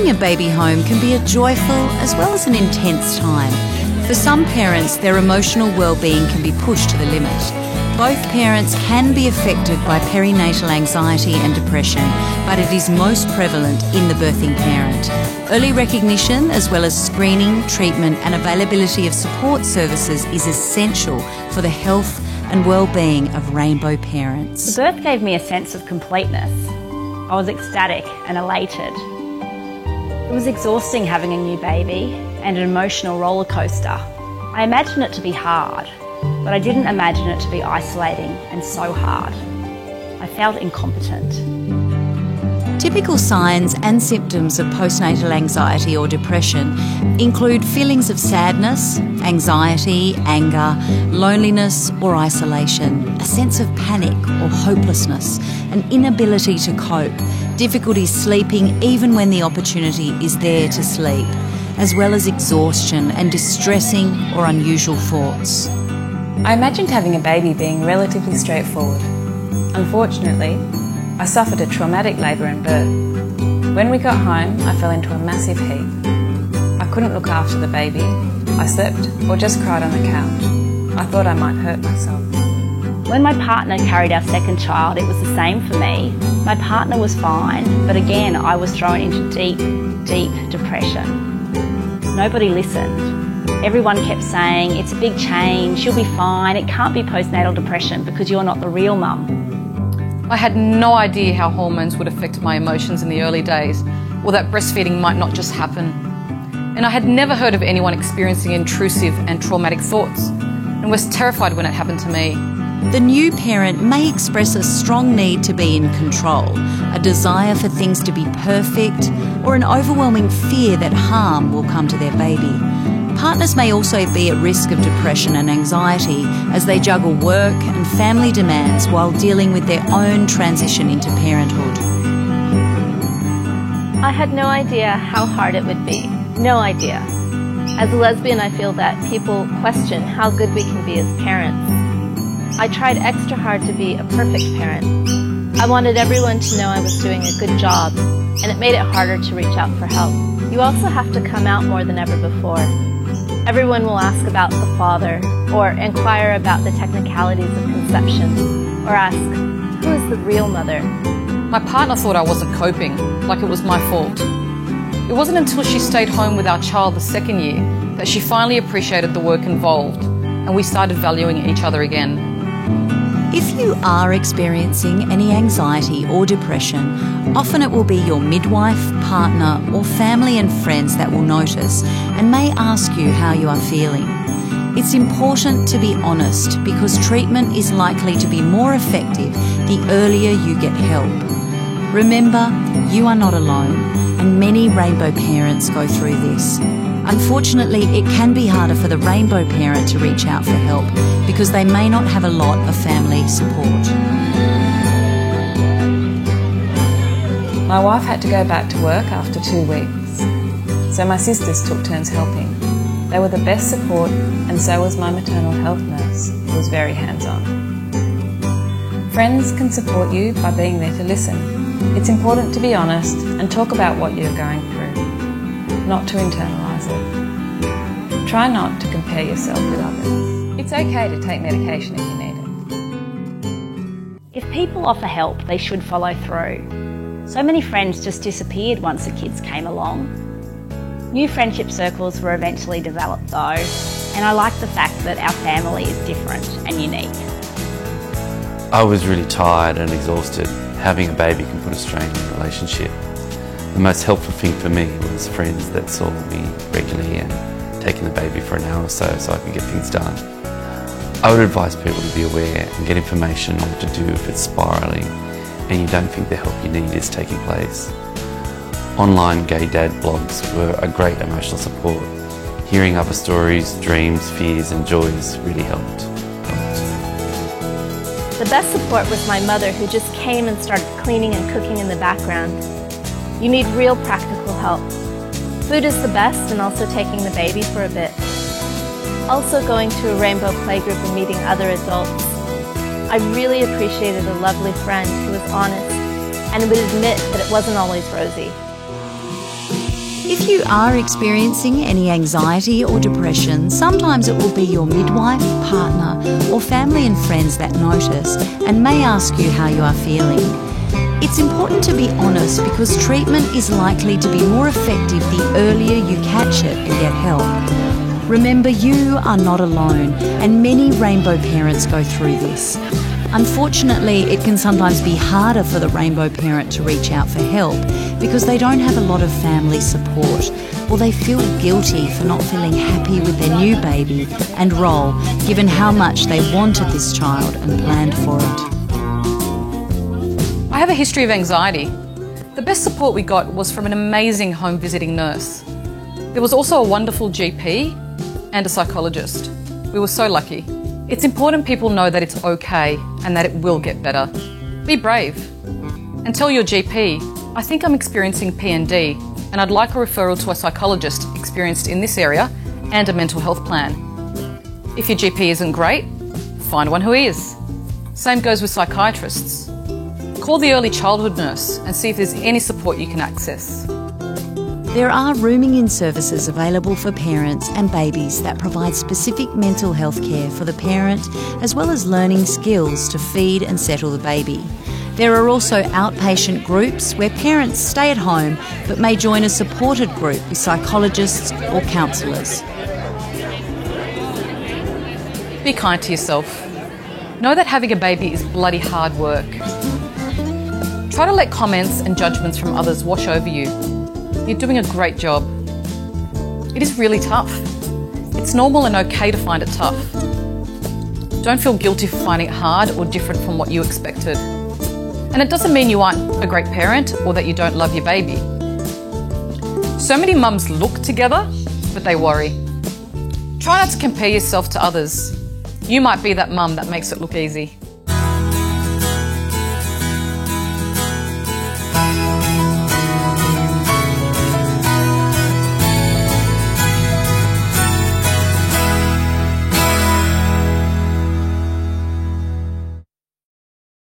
Bringing a baby home can be a joyful as well as an intense time. For some parents, their emotional well-being can be pushed to the limit. Both parents can be affected by perinatal anxiety and depression, but it is most prevalent in the birthing parent. Early recognition, as well as screening, treatment and availability of support services is essential for the health and well-being of rainbow parents. The birth gave me a sense of completeness. I was ecstatic and elated. It was exhausting having a new baby and an emotional roller coaster. I imagined it to be hard, but I didn't imagine it to be isolating and so hard. I felt incompetent. Typical signs and symptoms of postnatal anxiety or depression include feelings of sadness, anxiety, anger, loneliness or isolation, a sense of panic or hopelessness, an inability to cope, difficulty sleeping even when the opportunity is there to sleep, as well as exhaustion and distressing or unusual thoughts. I imagined having a baby being relatively straightforward. Unfortunately, I suffered a traumatic labour and birth. When we got home, I fell into a massive heap. I couldn't look after the baby. I slept or just cried on the couch. I thought I might hurt myself. When my partner carried our second child, it was the same for me. My partner was fine, but again, I was thrown into deep, deep depression. Nobody listened. Everyone kept saying, it's a big change, you'll be fine, it can't be postnatal depression because you're not the real mum. I had no idea how hormones would affect my emotions in the early days, or that breastfeeding might not just happen. And I had never heard of anyone experiencing intrusive and traumatic thoughts, and was terrified when it happened to me. The new parent may express a strong need to be in control, a desire for things to be perfect, or an overwhelming fear that harm will come to their baby. Partners may also be at risk of depression and anxiety as they juggle work and family demands while dealing with their own transition into parenthood. I had no idea how hard it would be. No idea. As a lesbian, I feel that people question how good we can be as parents. I tried extra hard to be a perfect parent. I wanted everyone to know I was doing a good job, and it made it harder to reach out for help. You also have to come out more than ever before. Everyone will ask about the father, or inquire about the technicalities of conception, or ask, who is the real mother? My partner thought I wasn't coping, like it was my fault. It wasn't until she stayed home with our child the second year that she finally appreciated the work involved, and we started valuing each other again. If you are experiencing any anxiety or depression, often it will be your midwife, partner or family and friends that will notice and may ask you how you are feeling. It's important to be honest because treatment is likely to be more effective the earlier you get help. Remember, you are not alone and many rainbow parents go through this. Unfortunately, it can be harder for the rainbow parent to reach out for help because they may not have a lot of family support. My wife had to go back to work after 2 weeks, so my sisters took turns helping. They were the best support, and so was my maternal health nurse, who was very hands-on. Friends can support you by being there to listen. It's important to be honest and talk about what you're going through, not to internalise it. Try not to compare yourself with others. It's okay to take medication if you need it. If people offer help, they should follow through. So many friends just disappeared once the kids came along. New friendship circles were eventually developed though, and I like the fact that our family is different and unique. I was really tired and exhausted. Having a baby can put a strain on a relationship. The most helpful thing for me was friends that saw me regularly and taking the baby for an hour or so I could get things done. I would advise people to be aware and get information on what to do if it's spiralling and you don't think the help you need is taking place. Online gay dad blogs were a great emotional support. Hearing other stories, dreams, fears and joys really helped. The best support was my mother, who just came and started cleaning and cooking in the background. You need real practical help. Food is the best, and also taking the baby for a bit. Also going to a rainbow playgroup and meeting other adults. I really appreciated a lovely friend who was honest and would admit that it wasn't always rosy. If you are experiencing any anxiety or depression, sometimes it will be your midwife, partner, or family and friends that notice and may ask you how you are feeling. It's important to be honest because treatment is likely to be more effective the earlier you catch it and get help. Remember, you are not alone, and many rainbow parents go through this. Unfortunately, it can sometimes be harder for the rainbow parent to reach out for help because they don't have a lot of family support, or they feel guilty for not feeling happy with their new baby and role, given how much they wanted this child and planned for it. I have a history of anxiety. The best support we got was from an amazing home visiting nurse. There was also a wonderful GP and a psychologist. We were so lucky. It's important people know that it's okay and that it will get better. Be brave and tell your GP, I think I'm experiencing PND and I'd like a referral to a psychologist experienced in this area and a mental health plan. If your GP isn't great, find one who is. Same goes with psychiatrists. Call the early childhood nurse and see if there's any support you can access. There are rooming-in services available for parents and babies that provide specific mental health care for the parent, as well as learning skills to feed and settle the baby. There are also outpatient groups where parents stay at home but may join a supported group with psychologists or counsellors. Be kind to yourself. Know that having a baby is bloody hard work. Try to let comments and judgments from others wash over you. You're doing a great job. It is really tough. It's normal and okay to find it tough. Don't feel guilty for finding it hard or different from what you expected. And it doesn't mean you aren't a great parent or that you don't love your baby. So many mums look together, but they worry. Try not to compare yourself to others. You might be that mum that makes it look easy.